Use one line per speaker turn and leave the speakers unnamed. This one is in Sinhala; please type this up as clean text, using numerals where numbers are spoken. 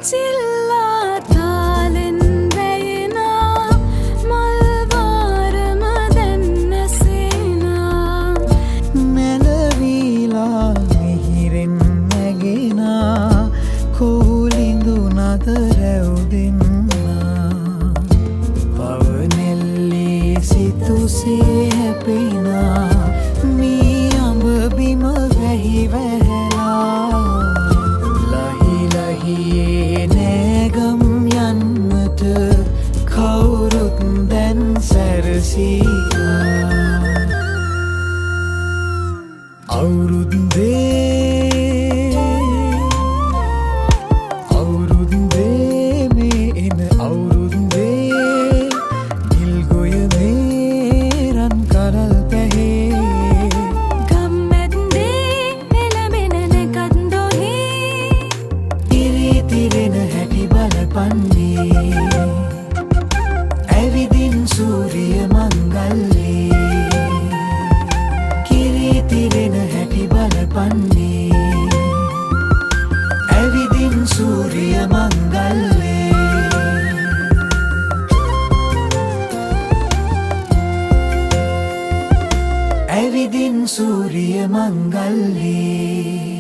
चिल्ला तालिन वेयना मलवारम दन्न सेना
मेलवीला मिहिरेन नगेना कोलिंदु नदरउदिन्ना पवनेल्ली सितुसे हैपेना मी अंब बिम वेहि वेहला लही लहिये नेगम यन्नट कवुरुත් දැන් සැරසීලා අවුරුද්දේ මේ එන අවුරුද්දේ නිල් ගොය මේ රන් කරල් පැහේ
ගම්මැද්දේ එළඹෙන නැකන්දොහි
ඉරිතිරෙන හැටි බලපන්නේ ඇවිදින් සූරිය මංගල්ලේ කිරිතිරෙන හැටි බලපන්නේ ඇවිදින් සූරිය මංගල්ලේ ඇවිදින් සූරිය මංගල්ලේ